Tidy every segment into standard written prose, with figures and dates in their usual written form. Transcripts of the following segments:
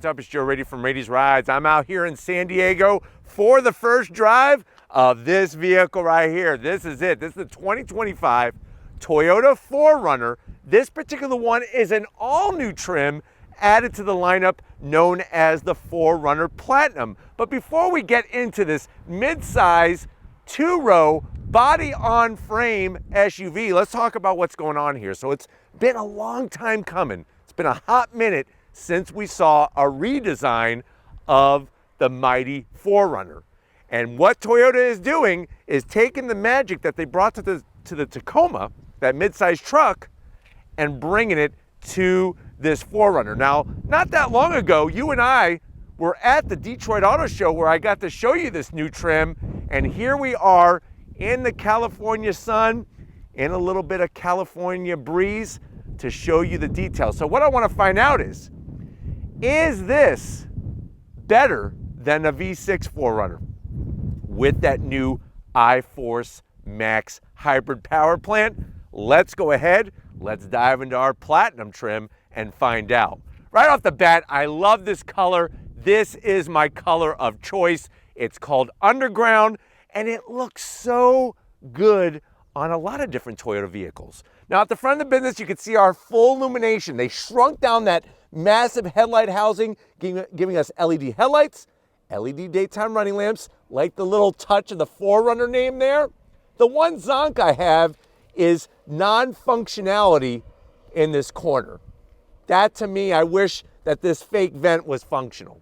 What's up? It's Joe Rady from Rady's Rides. I'm out here in San Diego for the first drive of this vehicle right here. This is it. This is the 2025 Toyota 4Runner. This particular one is an all-new trim added to the lineup known as the 4Runner Platinum. But before we get into this mid-size, two-row, body-on-frame SUV, let's talk about what's going on here. So it's been a long time coming. It's been a hot minute since we saw a redesign of the mighty 4Runner. And what Toyota is doing is taking the magic that they brought to the Tacoma, that mid-size truck, and bringing it to this 4Runner. Now, not that long ago, you and I were at the Detroit Auto Show where I got to show you this new trim, and here we are in the California sun, in a little bit of California breeze to show you the details. So what I want to find out is this better than a V6 4Runner with that new iForce Max hybrid power plant? Let's go ahead, let's dive into our Platinum trim and find out. Right off the bat, I love this color. This is my color of choice. It's called Underground, and it looks so good on a lot of different Toyota vehicles. Now at the front of the business, you can see our full illumination. They shrunk down that massive headlight housing, giving us LED headlights, LED daytime running lamps, like the little touch of the 4Runner name there. The one zonk I have is non-functionality in this corner. That to me, I wish that this fake vent was functional.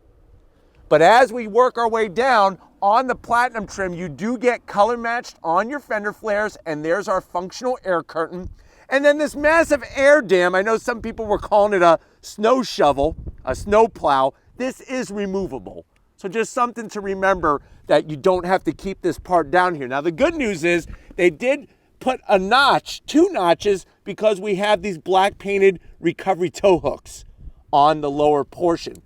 But as we work our way down on the Platinum trim, you do get color matched on your fender flares, and there's our functional air curtain. And then this massive air dam, I know some people were calling it a snow shovel, a snow plow. This is removable. So just something to remember that you don't have to keep this part down here. Now the good news is they did put a notch, two notches, because we have these black painted recovery tow hooks on the lower portion.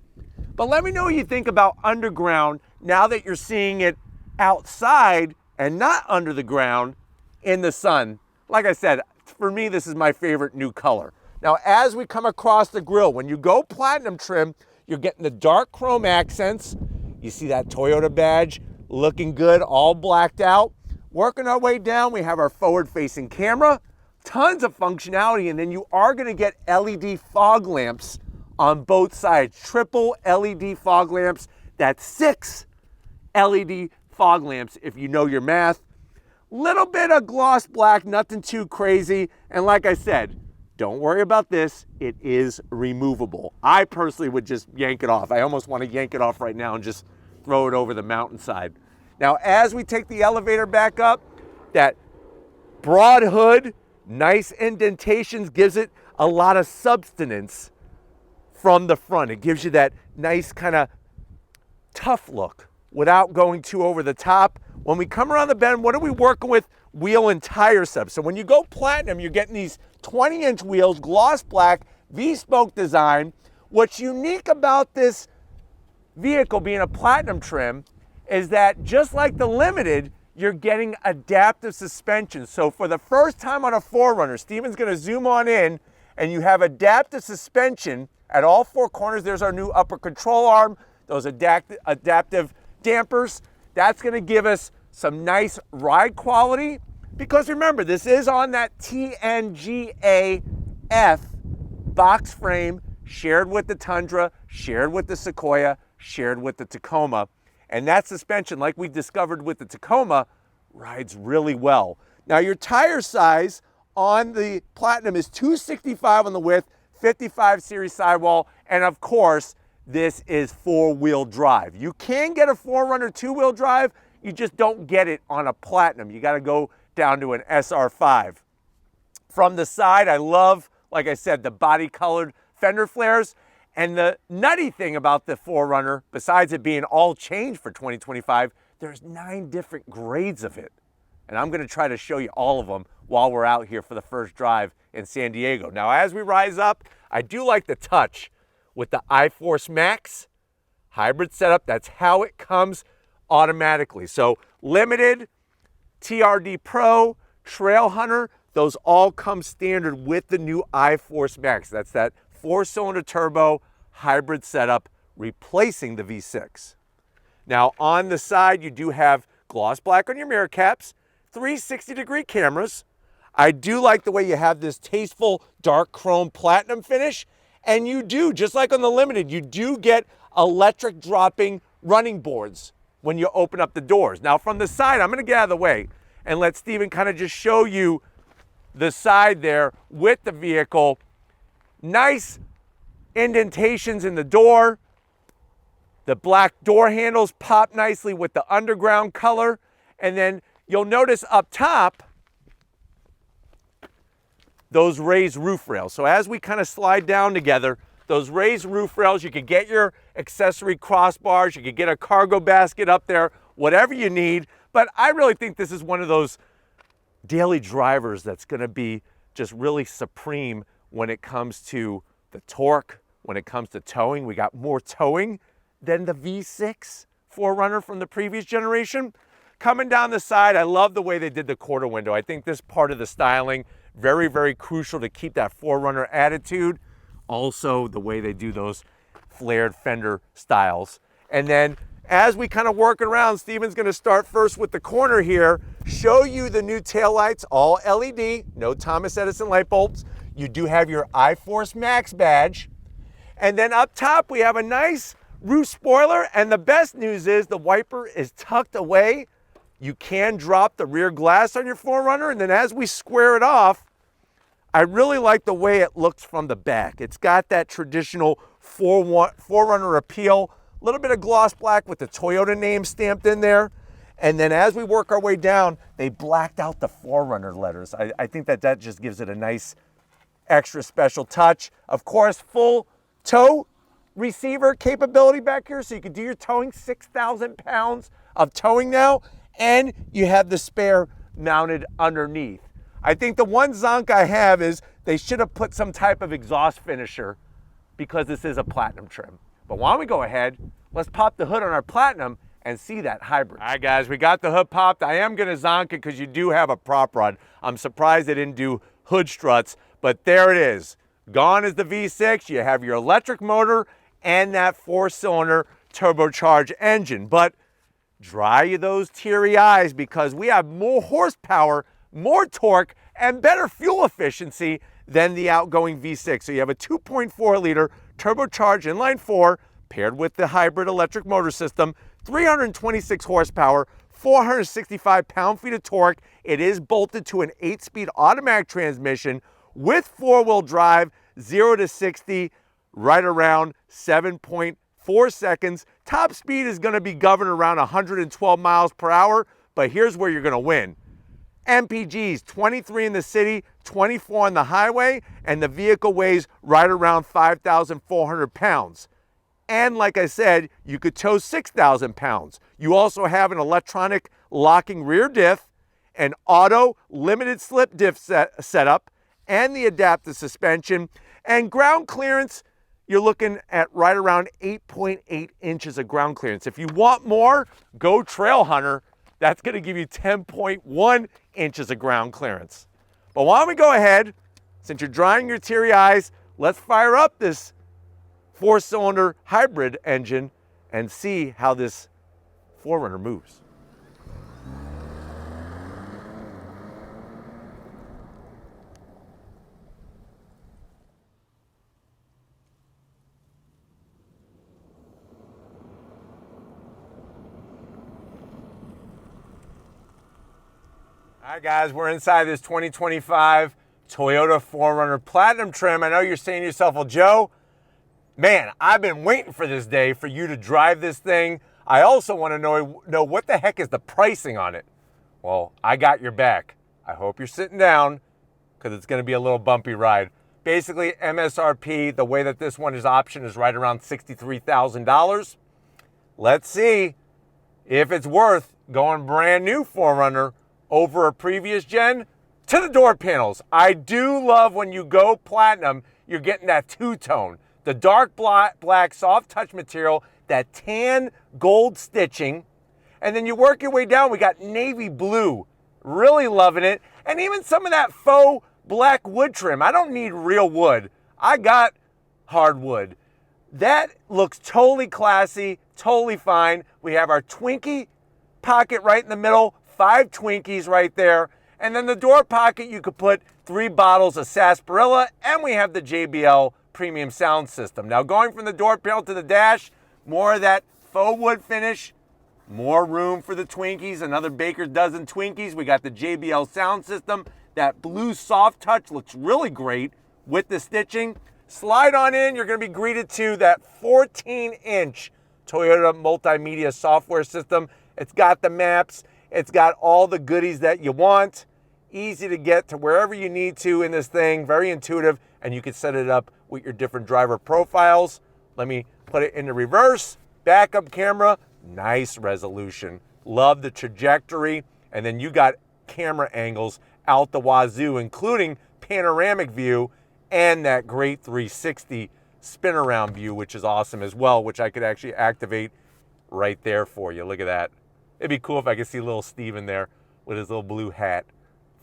But let me know what you think about Underground now that you're seeing it outside and not under the ground in the sun. Like I said, for me, this is my favorite new color. Now, as we come across the grille, when you go Platinum trim, you're getting the dark chrome accents. You see that Toyota badge looking good, all blacked out. Working our way down, we have our forward-facing camera, tons of functionality, and then you are gonna get LED fog lamps on both sides, triple LED fog lamps. That's 6 LED fog lamps if you know your math. Little bit of gloss black, nothing too crazy. And like I said, don't worry about this, it is removable. I personally would just yank it off. I almost want to yank it off right now and just throw it over the mountainside. Now, as we take the elevator back up, that broad hood, nice indentations, gives it a lot of substance from the front. It gives you that nice kind of tough look without going too over the top. When we come around the bend, what are we working with? Wheel and tire subs. So when you go Platinum, you're getting these 20-inch wheels, gloss black, V-spoke design. What's unique about this vehicle being a Platinum trim is that just like the Limited, you're getting adaptive suspension. So for the first time on a 4Runner, Steven's gonna zoom on in, and you have adaptive suspension at all 4 corners. There's our new upper control arm, those adaptive dampers. That's gonna give us some nice ride quality, because remember, this is on that TNGA-F box frame, shared with the Tundra, shared with the Sequoia, shared with the Tacoma. And that suspension, like we discovered with the Tacoma, rides really well. Now your tire size on the Platinum is 265 on the width, 55 series sidewall, and of course, this is 4-wheel drive. You can get a 4Runner 2-wheel drive, you just don't get it on a Platinum. You gotta go down to an SR5. From the side, I love, like I said, the body colored fender flares. And the nutty thing about the 4Runner, besides it being all changed for 2025, there's 9 different grades of it. And I'm gonna try to show you all of them while we're out here for the first drive in San Diego. Now, as we rise up, I do like the touch with the iForce Max hybrid setup. That's how it comes automatically. So Limited, TRD Pro, Trail Hunter, those all come standard with the new iForce Max. That's that 4-cylinder turbo hybrid setup replacing the V6. Now on the side, you do have gloss black on your mirror caps, 360-degree cameras. I do like the way you have this tasteful dark chrome platinum finish. And you do, just like on the Limited, you do get electric dropping running boards when you open up the doors. Now from the side, I'm gonna get out of the way and let Steven kind of just show you the side there with the vehicle. Nice indentations in the door. The black door handles pop nicely with the underground color. And then you'll notice up top, those raised roof rails. So as we kind of slide down together, those raised roof rails, you could get your accessory crossbars, you could get a cargo basket up there, whatever you need. But I really think this is one of those daily drivers that's gonna be just really supreme when it comes to the torque, when it comes to towing. We got more towing than the V6 4Runner from the previous generation. Coming down the side, I love the way they did the quarter window. I think this part of the styling, very, very crucial to keep that 4Runner attitude. Also, the way they do those flared fender styles. And then as we kind of work around, Steven's gonna start first with the corner here, show you the new taillights, all LED, no Thomas Edison light bulbs. You do have your iForce Max badge. And then up top, we have a nice roof spoiler. And the best news is the wiper is tucked away. You can drop the rear glass on your 4Runner. And then as we square it off, I really like the way it looks from the back. It's got that traditional 4Runner appeal, a little bit of gloss black with the Toyota name stamped in there. And then as we work our way down, they blacked out the 4Runner letters. I think that just gives it a nice extra special touch. Of course, full tow receiver capability back here, so you can do your towing, 6,000 pounds of towing now, and you have the spare mounted underneath. I think the one zonk I have is they should have put some type of exhaust finisher because this is a platinum trim. But why don't we go ahead, let's pop the hood on our platinum and see that hybrid. All right, guys, we got the hood popped. I am gonna zonk it because you do have a prop rod. I'm surprised they didn't do hood struts, but there it is. Gone is the V6. You have your electric motor and that 4-cylinder turbocharged engine. But dry those teary eyes because we have more horsepower, more torque, and better fuel efficiency than the outgoing V6. So you have a 2.4 liter turbocharged inline 4 paired with the hybrid electric motor system, 326 horsepower, 465 pound-feet of torque. It is bolted to an 8-speed automatic transmission with 4-wheel drive, 0 to 60, right around 7.4 seconds. Top speed is gonna be governed around 112 miles per hour, but here's where you're gonna win. MPGs, 23 in the city, 24 on the highway, and the vehicle weighs right around 5,400 pounds. And like I said, you could tow 6,000 pounds. You also have an electronic locking rear diff, an auto limited slip diff setup, and the adaptive suspension. And ground clearance, you're looking at right around 8.8 inches of ground clearance. If you want more, go Trail Hunter. That's gonna give you 10.1 inches of ground clearance. But why don't we go ahead, since you're drying your teary eyes, let's fire up this 4-cylinder hybrid engine and see how this 4Runner moves. All right, guys, we're inside this 2025 Toyota 4Runner Platinum trim. I know you're saying to yourself, well, Joe, man, I've been waiting for this day for you to drive this thing. I also want to know what the heck is the pricing on it. Well, I got your back. I hope you're sitting down because it's going to be a little bumpy ride. Basically, MSRP, the way that this one is optioned is right around $63,000. Let's see if it's worth going brand new 4Runner over a previous gen. To the door panels, I do love when you go platinum, you're getting that two-tone. The dark black soft touch material, that tan gold stitching, and then you work your way down, we got navy blue, really loving it, and even some of that faux black wood trim. I don't need real wood, I got hardwood. That looks totally classy, totally fine. We have our Twinkie pocket right in the middle, 5 Twinkies right there. And then the door pocket, you could put 3 bottles of sarsaparilla, and we have the JBL premium sound system. Now going from the door panel to the dash, more of that faux wood finish, more room for the Twinkies, another baker's dozen Twinkies. We got the JBL sound system. That blue soft touch looks really great with the stitching. Slide on in, you're gonna be greeted to that 14-inch Toyota multimedia software system. It's got the maps, it's got all the goodies that you want. Easy to get to wherever you need to in this thing, very intuitive, and you can set it up with your different driver profiles. Let me put it into reverse, backup camera, nice resolution. Love the trajectory, and then you got camera angles out the wazoo, including panoramic view and that great 360 spin around view, which is awesome as well, which I could actually activate right there for you. Look at that. It'd be cool if I could see little Steve in there with his little blue hat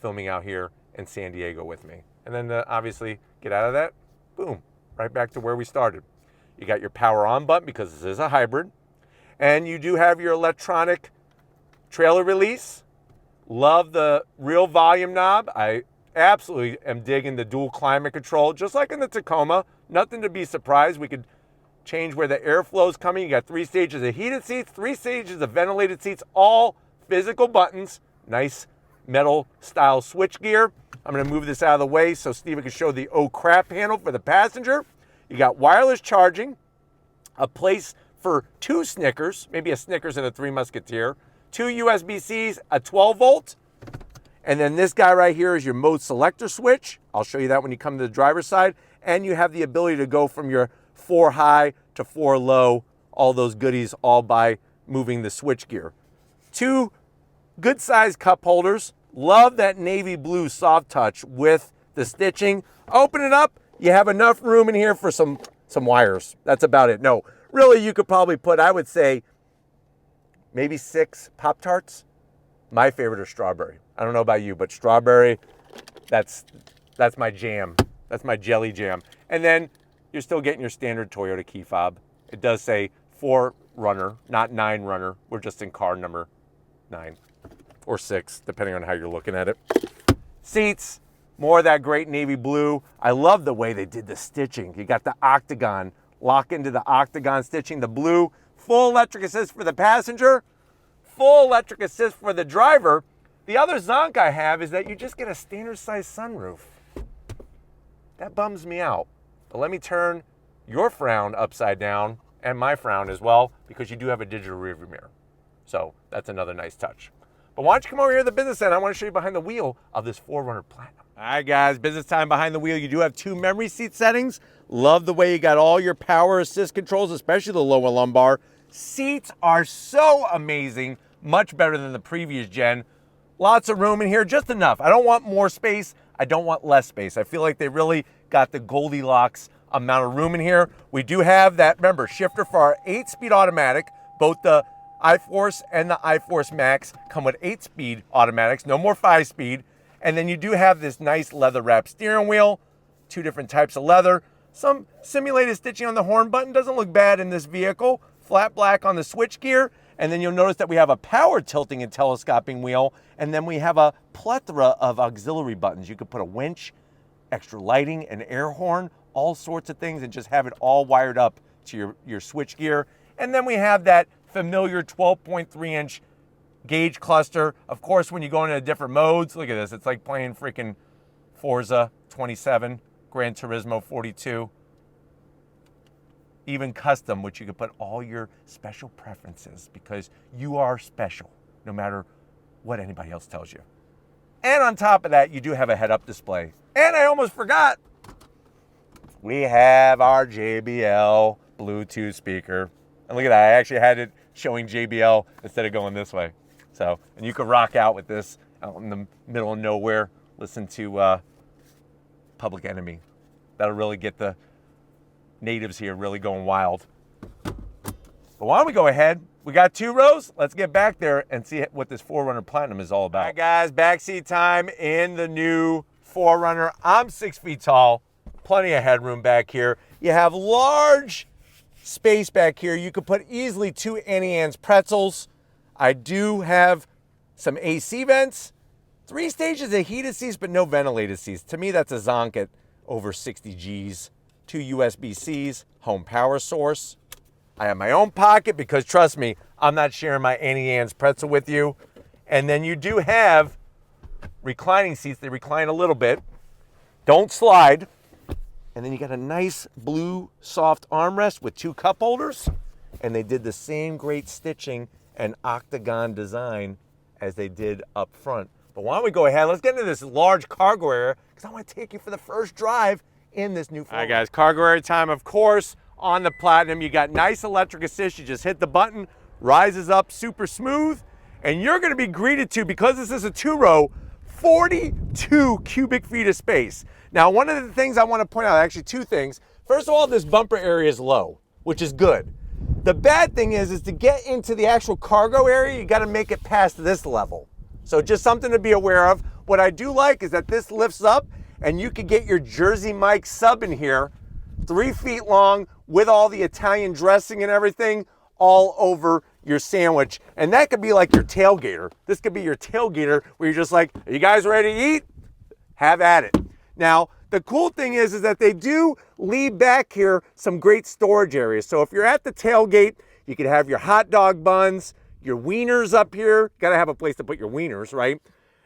filming out here in San Diego with me. And then obviously get out of that, boom, right back to where we started. You got your power on button because this is a hybrid. And you do have your electronic trailer release. Love the real volume knob. I absolutely am digging the dual climate control, just like in the Tacoma. Nothing to be surprised. We could change where the airflow is coming. You got 3 stages of heated seats, 3 stages of ventilated seats, all physical buttons. Nice metal style switch gear. I'm gonna move this out of the way so Steven can show the oh crap handle for the passenger. You got wireless charging, a place for 2 Snickers, maybe a Snickers and a 3 Musketeer, 2 USB-Cs, a 12 volt, and then this guy right here is your mode selector switch. I'll show you that when you come to the driver's side. And you have the ability to go from your 4 high to 4 low, all those goodies, all by moving the switch gear. 2 good sized cup holders. Love that navy blue soft touch with the stitching. Open it up, you have enough room in here for some wires. That's about it. No, really you could probably put, I would say, maybe 6 Pop-Tarts. My favorite are strawberry. I don't know about you, but strawberry, that's my jam. That's my jelly jam. And then you're still getting your standard Toyota key fob. It does say 4Runner, not 9Runner. We're just in car number 9 or 6, depending on how you're looking at it. Seats, more of that great navy blue. I love the way they did the stitching. You got the octagon, lock into the octagon stitching, the blue, full electric assist for the passenger, full electric assist for the driver. The other zonk I have is that you just get a standard size sunroof. That bums me out. But let me turn your frown upside down and my frown as well, because you do have a digital rearview mirror. So that's another nice touch. But why don't you come over here to the business end? I want to show you behind the wheel of this 4Runner Platinum. All right, guys, business time behind the wheel. You do have 2 memory seat settings. Love the way you got all your power assist controls, especially the lower lumbar. Seats are so amazing, much better than the previous gen. Lots of room in here, just enough. I don't want more space. I don't want less space. I feel like they really got the Goldilocks amount of room in here. We do have that, remember, shifter for our 8-speed automatic. Both the iForce and the iForce Max come with 8-speed automatics, no more 5-speed. And then you do have this nice leather wrap steering wheel, 2 different types of leather. Some simulated stitching on the horn button, doesn't look bad in this vehicle. Flat black on the switch gear. And then you'll notice that we have a power tilting and telescoping wheel, and then we have a plethora of auxiliary buttons. You could put a winch, extra lighting, an air horn, all sorts of things, and just have it all wired up to your switch gear. And then we have that familiar 12.3-inch gauge cluster. Of course, when you go into different modes, look at this. It's like playing freaking Forza 27, Gran Turismo 42. Even custom, which you could put all your special preferences, because you are special no matter what anybody else tells you. And on top of that, you do have a head-up display. And I almost forgot, we have our JBL Bluetooth speaker. And look at that, I actually had it showing JBL instead of going this way. So, and you could rock out with this out in the middle of nowhere, listen to Public Enemy. That'll really get the natives here really going wild. But why don't we go ahead? We got 2 rows. Let's get back there and see what this 4Runner Platinum is all about. All right, guys, backseat time in the new 4Runner. I'm 6 feet tall, plenty of headroom back here. You have large space back here. You could put easily 2 Annie Ann's pretzels. I do have some AC vents, 3 stages of heated seats, but no ventilated seats. To me, that's a zonk at over 60 Gs. 2 USB-Cs, home power source. I have my own pocket because, trust me, I'm not sharing my Annie Ann's pretzel with you. And then you do have reclining seats. They recline a little bit. Don't slide. And then you got a nice blue soft armrest with 2 cup holders. And they did the same great stitching and octagon design as they did up front. But why don't we go ahead, let's get into this large cargo area because I want to take you for the first drive in this new 4Runner. All right guys, cargo area time, of course. On the Platinum, you got nice electric assist. You just hit the button, rises up super smooth. And you're gonna be greeted to, because this is a 2-row, 42 cubic feet of space. Now, one of the things I want to point out, actually 2 things. First of all, this bumper area is low, which is good. The bad thing is to get into the actual cargo area, you got to make it past this level. So just something to be aware of. What I do like is that this lifts up and you could get your Jersey Mike sub in here, 3 feet long with all the Italian dressing and everything all over your sandwich. And that could be like your tailgater. This could be your tailgater where you're just like, are you guys ready to eat? Have at it. Now, the cool thing is that they do leave back here some great storage areas. So if you're at the tailgate, you could have your hot dog buns, your wieners up here. Gotta have a place to put your wieners, right?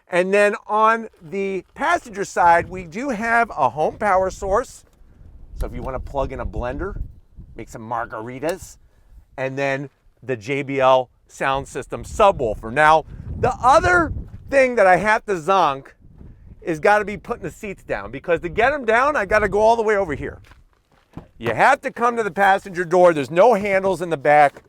And then on the passenger side, we do have a home power source. So if you want to plug in a blender, make some margaritas, and then the JBL sound system subwoofer. Now, the other thing that I have to zonk is got to be putting the seats down, because to get them down, I got to go all the way over here. You have to come to the passenger door. There's no handles in the back,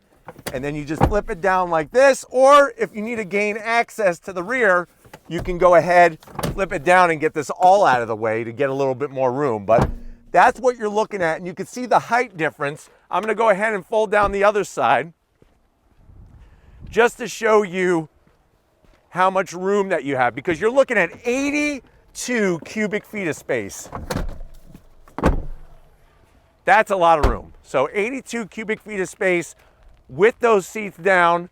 and then you just flip it down like this, or if you need to gain access to the rear, you can go ahead, flip it down and get this all out of the way to get a little bit more room. But that's what you're looking at, and you can see the height difference. I'm going to go ahead and fold down the other side just to show you how much room that you have, because you're looking at 82 cubic feet of space. That's a lot of room. So 82 cubic feet of space with those seats down.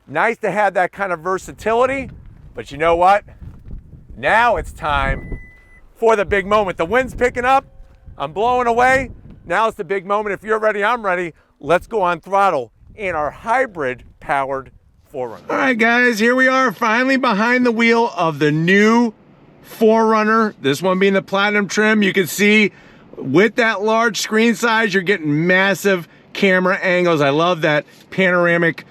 Nice to have that kind of versatility, but you know what? Now it's time for the big moment. The wind's picking up. I'm blowing away. Now it's the big moment. If you're ready, I'm ready. Let's go on throttle in our hybrid powered 4Runner. All right, guys, here we are finally behind the wheel of the new 4Runner. This one being the Platinum trim. You can see with that large screen size, you're getting massive camera angles. I love that panoramic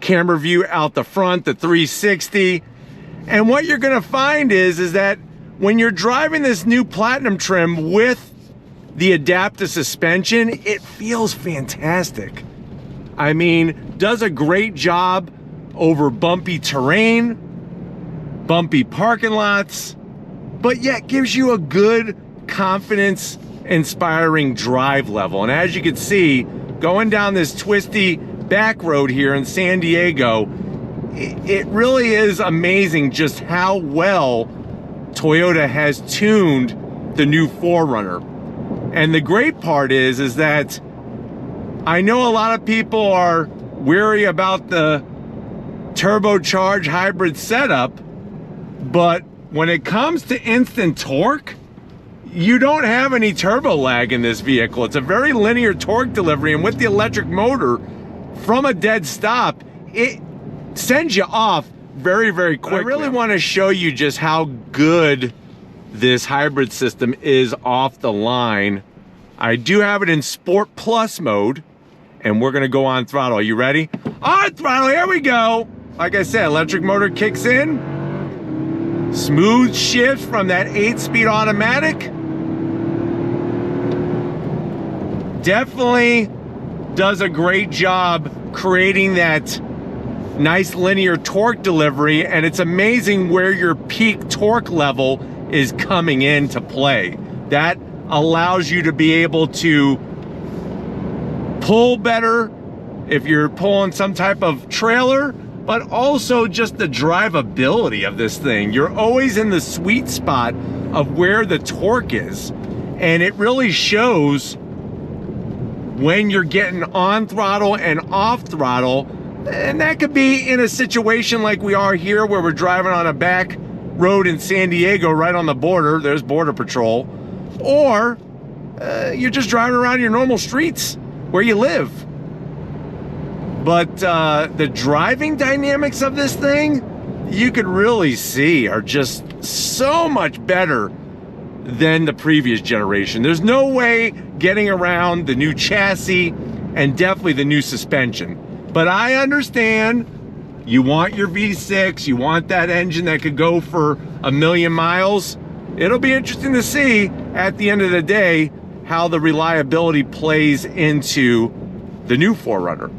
camera view out the front, the 360. And what you're gonna find is that when you're driving this new Platinum trim with the adaptive suspension, it feels fantastic. I mean, does a great job over bumpy terrain, bumpy parking lots, but yet gives you a good, confidence-inspiring drive level. And as you can see, going down this twisty back road here in San Diego, it really is amazing just how well Toyota has tuned the new 4Runner. And the great part is that I know a lot of people are weary about the turbocharged hybrid setup, but when it comes to instant torque, you don't have any turbo lag in this vehicle. It's a very linear torque delivery, and with the electric motor, from a dead stop, it sends you off very, very quickly. I really want to show you just how good this hybrid system is off the line. I do have it in Sport Plus mode, and we're gonna go on throttle. Are you ready? On throttle, here we go. Like I said, electric motor kicks in. Smooth shift from that 8-speed automatic. Definitely does a great job creating that nice linear torque delivery, and it's amazing where your peak torque level is coming into play. That allows you to be able to pull better if you're pulling some type of trailer, but also just the drivability of this thing. You're always in the sweet spot of where the torque is, and it really shows when you're getting on throttle and off throttle. And that could be in a situation like we are here, where we're driving on a back road in San Diego, right on the border. There's Border Patrol. Or you're just driving around your normal streets where you live. But the driving dynamics of this thing, you could really see, are just so much better than the previous generation. There's no way getting around the new chassis and definitely the new suspension. But I understand you want your V6, you want that engine that could go for 1,000,000 miles. It'll be interesting to see at the end of the day how the reliability plays into the new 4Runner.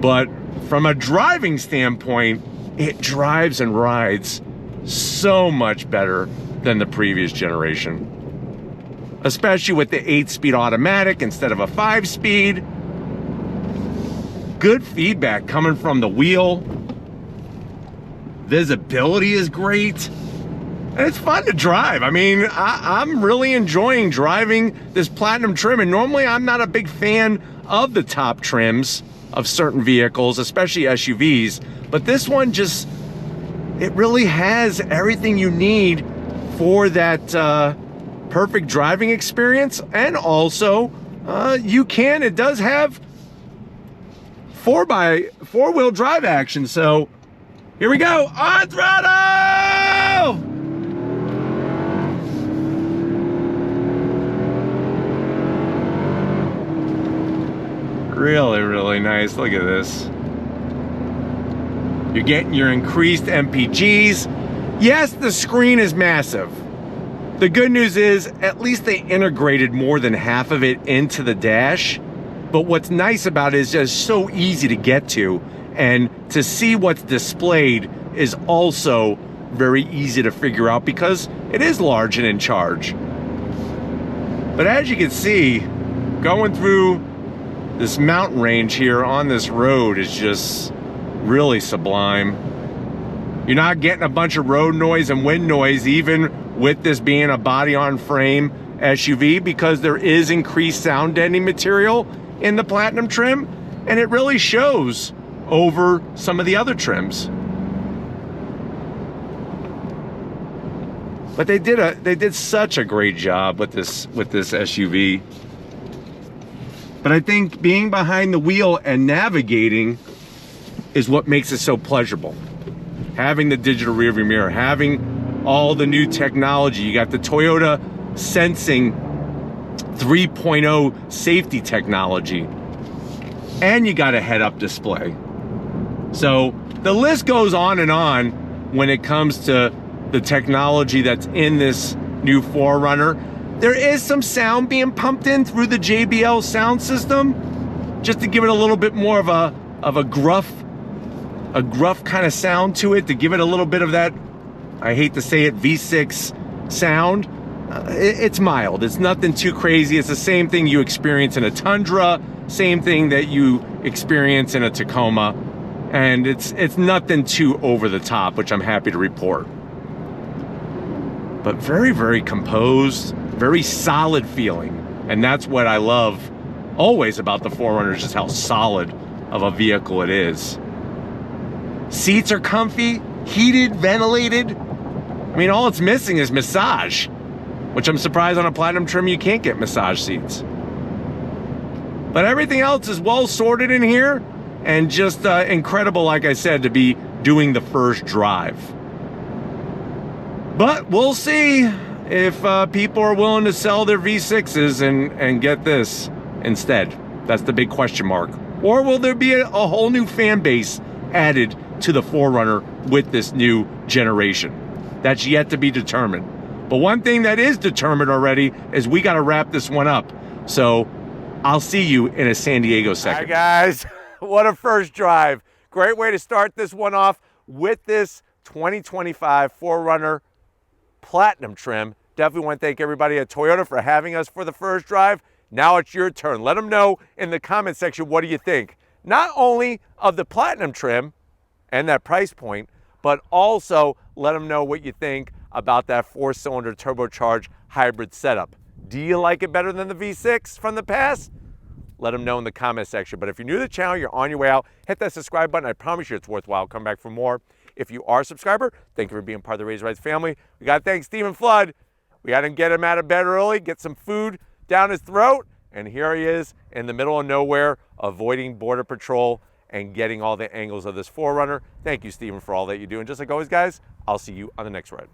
But from a driving standpoint, it drives and rides so much better than the previous generation. Especially with the 8-speed automatic instead of a 5-speed. Good feedback coming from the wheel. Visibility is great. And it's fun to drive. I mean, I'm really enjoying driving this Platinum trim. And normally I'm not a big fan of the top trims of certain vehicles, especially SUVs. But this one just, it really has everything you need for that perfect driving experience. And also, it does have 4x4-wheel drive action. So here we go, on throttle! Really, really nice. Look at this. You're getting your increased MPGs. Yes, the screen is massive. The good news is, at least they integrated more than half of it into the dash. But what's nice about it is just so easy to get to, and to see what's displayed is also very easy to figure out because it is large and in charge. But as you can see, going through this mountain range here on this road is just really sublime. You're not getting a bunch of road noise and wind noise, even with this being a body-on-frame SUV, because there is increased sound deadening material in the Platinum trim, and it really shows over some of the other trims. But they did such a great job with this SUV. But I think being behind the wheel and navigating is what makes it so pleasurable. Having the digital rearview mirror, having all the new technology. You got the Toyota Sensing 3.0 safety technology, and you got a head-up display. So the list goes on and on when it comes to the technology that's in this new 4Runner. There is some sound being pumped in through the JBL sound system, just to give it a little bit more of a gruff kind of sound to it, to give it a little bit of that, I hate to say it, V6 sound. It's mild. It's nothing too crazy. It's the same thing you experience in a Tundra, same thing that you experience in a Tacoma, and it's nothing too over the top, which I'm happy to report. But very, very composed, very solid feeling. And that's what I love always about the 4Runner, just how solid of a vehicle it is. Seats are comfy, heated, ventilated. I mean, all it's missing is massage, which I'm surprised on a Platinum trim you can't get massage seats. But everything else is well sorted in here, and just incredible, like I said, to be doing the first drive. But we'll see if people are willing to sell their V6s and get this instead. That's the big question mark. Or will there be a whole new fan base added to the 4Runner with this new generation? That's yet to be determined. But one thing that is determined already is we got to wrap this one up. So I'll see you in a San Diego second. Hi guys, what a first drive. Great way to start this one off with this 2025 4Runner Platinum trim. Definitely want to thank everybody at Toyota for having us for the first drive. Now it's your turn. Let them know in the comment section, what do you think? Not only of the Platinum trim and that price point, but also let them know what you think about that 4-cylinder turbocharged hybrid setup. Do you like it better than the V6 from the past? let them know in the comment section. But if you're new to the channel, you're on your way out, hit that subscribe button. I promise you it's worthwhile. Come back for more. If you are a subscriber, thank you for being part of the Razor Rides family. We got to thank Stephen Flood. We got to get him out of bed early, get some food down his throat, and here he is in the middle of nowhere, avoiding Border Patrol and getting all the angles of this 4Runner. Thank you, Stephen, for all that you do. And just like always, guys, I'll see you on the next ride.